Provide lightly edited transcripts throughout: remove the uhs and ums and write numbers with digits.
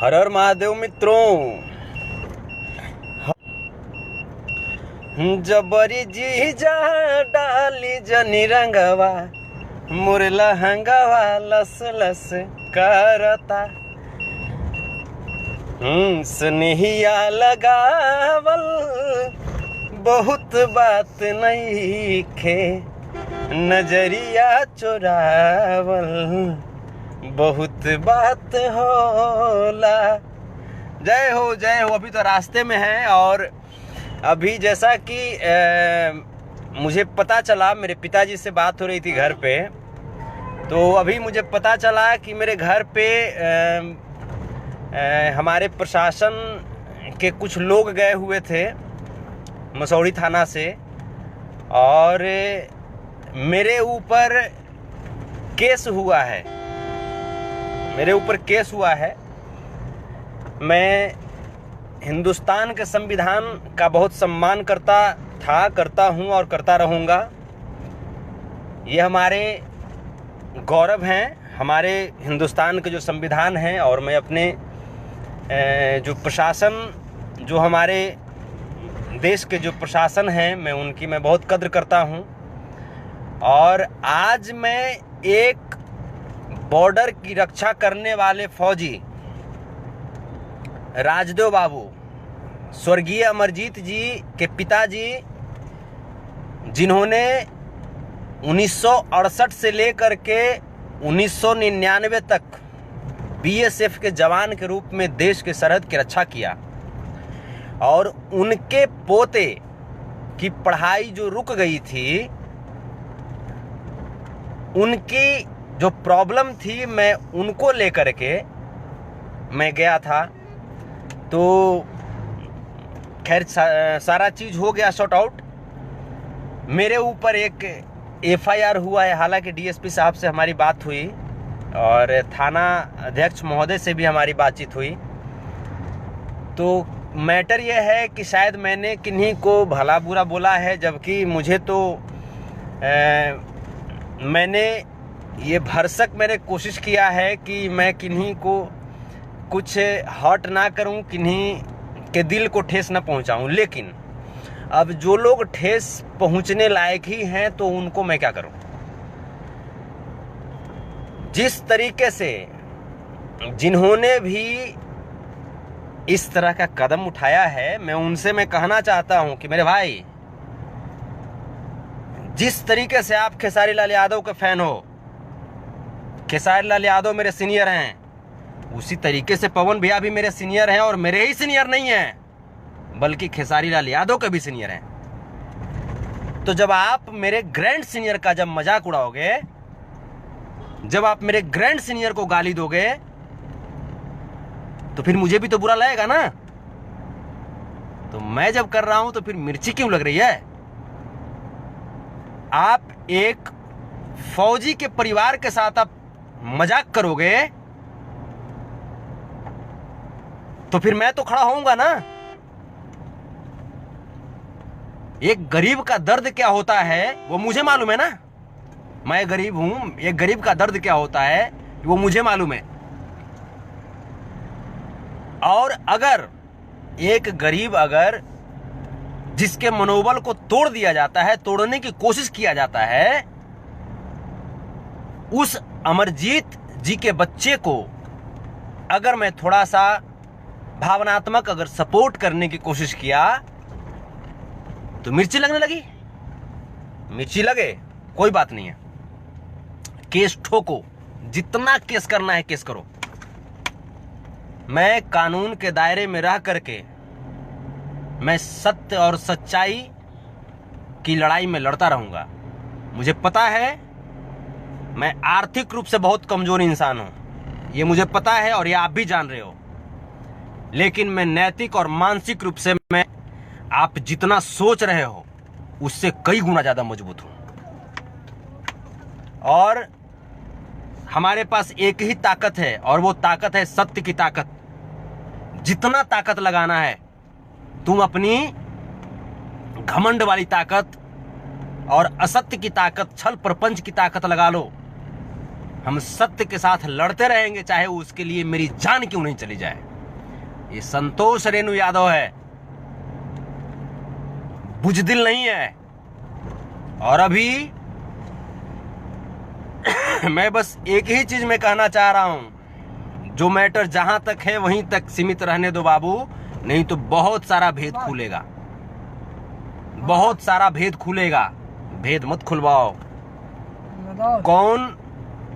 हर हर महादेव मित्रों। जबरी जी जा डाली जनी रंगवा मुरला हंगवा लस लस करता। स्नेहिया लगावल बहुत बात नहीं खे, नजरिया चुरावल बहुत बात होला। जय हो। अभी तो रास्ते में है और अभी जैसा कि मुझे पता चला, मेरे पिताजी से बात हो रही थी घर पे, तो अभी मुझे पता चला कि मेरे घर पे हमारे प्रशासन के कुछ लोग गए हुए थे मसौड़ी थाना से और मेरे ऊपर केस हुआ है। मैं हिंदुस्तान के संविधान का बहुत सम्मान करता हूँ और करता रहूँगा। ये हमारे गौरव हैं, हमारे हिंदुस्तान के जो संविधान हैं। और मैं अपने जो प्रशासन, जो हमारे देश के जो प्रशासन हैं, मैं बहुत कद्र करता हूँ। और आज मैं एक बॉर्डर की रक्षा करने वाले फौजी राजदेव बाबू, स्वर्गीय अमरजीत जी के पिताजी, जिन्होंने 1968 से लेकर के 1999 तक बीएसएफ के जवान के रूप में देश के सरहद की रक्षा किया, और उनके पोते की पढ़ाई जो रुक गई थी, उनकी जो प्रॉब्लम थी, मैं उनको लेकर के मैं गया था। तो खैर सारा चीज़ हो गया सॉर्ट आउट। मेरे ऊपर एक एफआईआर हुआ है। हालांकि डीएसपी साहब से हमारी बात हुई और थाना अध्यक्ष महोदय से भी हमारी बातचीत हुई। तो मैटर यह है कि शायद मैंने किन्हीं को भला बुरा बोला है, जबकि मुझे तो मैंने ये भरसक मैंने कोशिश किया है कि मैं किन्हीं को कुछ हर्ट ना करूं, किन्हीं के दिल को ठेस ना पहुंचाऊं। लेकिन अब जो लोग ठेस पहुंचने लायक ही हैं, तो उनको मैं क्या करूं। जिस तरीके से जिन्होंने भी इस तरह का कदम उठाया है, मैं कहना चाहता हूं कि मेरे भाई, जिस तरीके से आप खेसारी लाल यादव के फैन हो, खेसारी लाल यादव मेरे सीनियर हैं, उसी तरीके से पवन भैया भी मेरे सीनियर हैं, और मेरे ही सीनियर नहीं हैं बल्कि खेसारी लाल यादव के भी सीनियर हैं। तो जब आप मेरे ग्रैंड सीनियर का जब मजाक उड़ाओगे, जब आप मेरे ग्रैंड सीनियर को गाली दोगे, तो फिर मुझे भी तो बुरा लगेगा ना। तो मैं जब कर रहा हूं तो फिर मिर्ची क्यों लग रही है। आप एक फौजी के परिवार के साथ आप मजाक करोगे, तो फिर मैं तो खड़ा होऊंगा ना। एक गरीब का दर्द क्या होता है वो मुझे मालूम है ना। मैं गरीब हूं, एक गरीब का दर्द क्या होता है वो मुझे मालूम है। और अगर एक गरीब, अगर जिसके मनोबल को तोड़ दिया जाता है, तोड़ने की कोशिश किया जाता है, उस अमरजीत जी के बच्चे को अगर मैं थोड़ा सा भावनात्मक अगर सपोर्ट करने की कोशिश किया, तो मिर्ची लगने लगी। मिर्ची लगे, कोई बात नहीं है, केस ठोको, जितना केस करना है केस करो। मैं कानून के दायरे में रह करके मैं सत्य और सच्चाई की लड़ाई में लड़ता रहूंगा। मुझे पता है मैं आर्थिक रूप से बहुत कमजोर इंसान हूं, ये मुझे पता है और ये आप भी जान रहे हो। लेकिन मैं नैतिक और मानसिक रूप से, मैं आप जितना सोच रहे हो उससे कई गुना ज्यादा मजबूत हूं। और हमारे पास एक ही ताकत है, और वो ताकत है सत्य की ताकत। जितना ताकत लगाना है तुम अपनी घमंड वाली ताकत और असत्य की ताकत, छल प्रपंच की ताकत लगा लो। हम सत्य के साथ लड़ते रहेंगे, चाहे उसके लिए मेरी जान क्यों नहीं चली जाए। ये संतोष रेणु यादव है, बुजदिल नहीं है। और अभी मैं बस एक ही चीज में कहना चाह रहा हूं, जो मैटर जहां तक है वहीं तक सीमित रहने दो बाबू, नहीं तो बहुत सारा भेद खुलेगा, बहुत सारा भेद खुलेगा। भेद मत खुलवाओ। कौन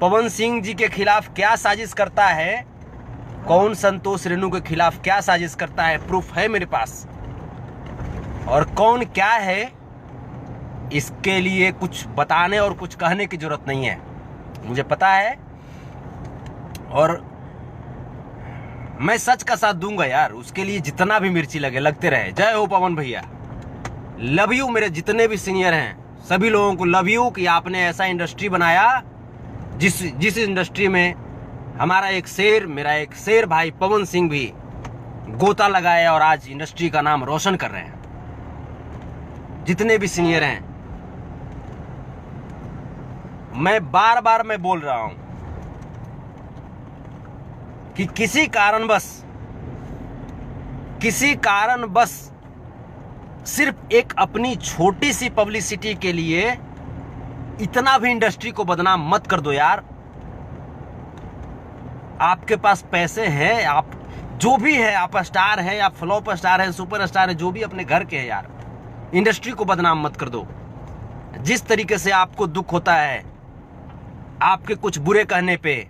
पवन सिंह जी के खिलाफ क्या साजिश करता है, कौन संतोष रेणु के खिलाफ क्या साजिश करता है, प्रूफ है मेरे पास। और कौन क्या है, इसके लिए कुछ बताने और कुछ कहने की जरूरत नहीं है, मुझे पता है। और मैं सच का साथ दूंगा यार, उसके लिए जितना भी मिर्ची लगे लगते रहे। जय हो पवन भैया, लव यू। मेरे जितने भी सीनियर हैं सभी लोगों को लव यू कि आपने ऐसा इंडस्ट्री बनाया जिस इंडस्ट्री में हमारा एक शेर, मेरा एक शेर भाई पवन सिंह भी गोता लगाया और आज इंडस्ट्री का नाम रोशन कर रहे हैं। जितने भी सीनियर हैं, मैं बार बार मैं बोल रहा हूं कि किसी कारणवश सिर्फ एक अपनी छोटी सी पब्लिसिटी के लिए इतना भी इंडस्ट्री को बदनाम मत कर दो यार। आपके पास पैसे हैं, आप जो भी है, आप स्टार है, आप फ्लॉप स्टार है, सुपर स्टार है, जो भी अपने घर के है यार, इंडस्ट्री को बदनाम मत कर दो। जिस तरीके से आपको दुख होता है आपके कुछ बुरे कहने पे,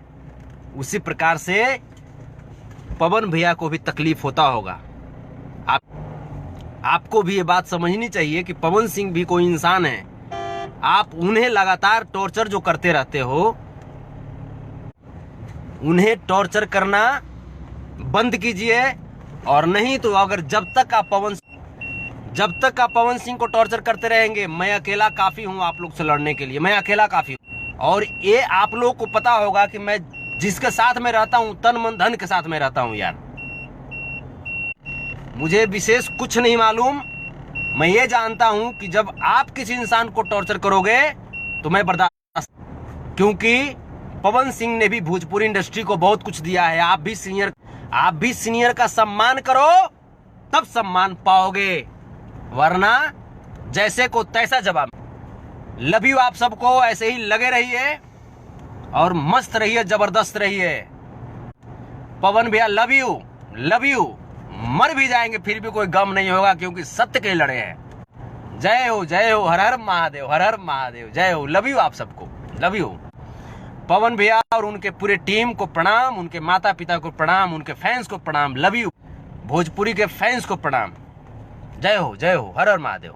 उसी प्रकार से पवन भैया को भी तकलीफ होता होगा। आपको भी ये बात समझनी चाहिए कि पवन सिंह भी कोई इंसान है। आप उन्हें लगातार टॉर्चर जो करते रहते हो, उन्हें टॉर्चर करना बंद कीजिए। और नहीं तो अगर जब तक आप पवन सिंह को टॉर्चर करते रहेंगे, मैं अकेला काफी हूं आप लोग से लड़ने के लिए, मैं अकेला काफी हूं। और ये आप लोग को पता होगा कि मैं जिसके साथ में रहता हूं, तन मन धन के साथ में रहता हूं यार। मुझे विशेष कुछ नहीं मालूम, मैं ये जानता हूं कि जब आप किसी इंसान को टॉर्चर करोगे तो मैं बर्दाश्त, क्योंकि पवन सिंह ने भी भोजपुरी इंडस्ट्री को बहुत कुछ दिया है। आप भी सीनियर का सम्मान करो, तब सम्मान पाओगे, वरना जैसे को तैसा जवाब। लव यू आप सबको, ऐसे ही लगे रहिए और मस्त रहिए, जबरदस्त रहिए। पवन भैया लव यू। मर भी जाएंगे फिर भी कोई गम नहीं होगा, क्योंकि सत्य के लड़े हैं। जय हो, हर हर महादेव, जय हो। लव यू आप सबको, लव यू। पवन भैया और उनके पूरे टीम को प्रणाम, उनके माता पिता को प्रणाम, उनके फैंस को प्रणाम। Love you. भोजपुरी के फैंस को प्रणाम। जय हो, हर हर महादेव।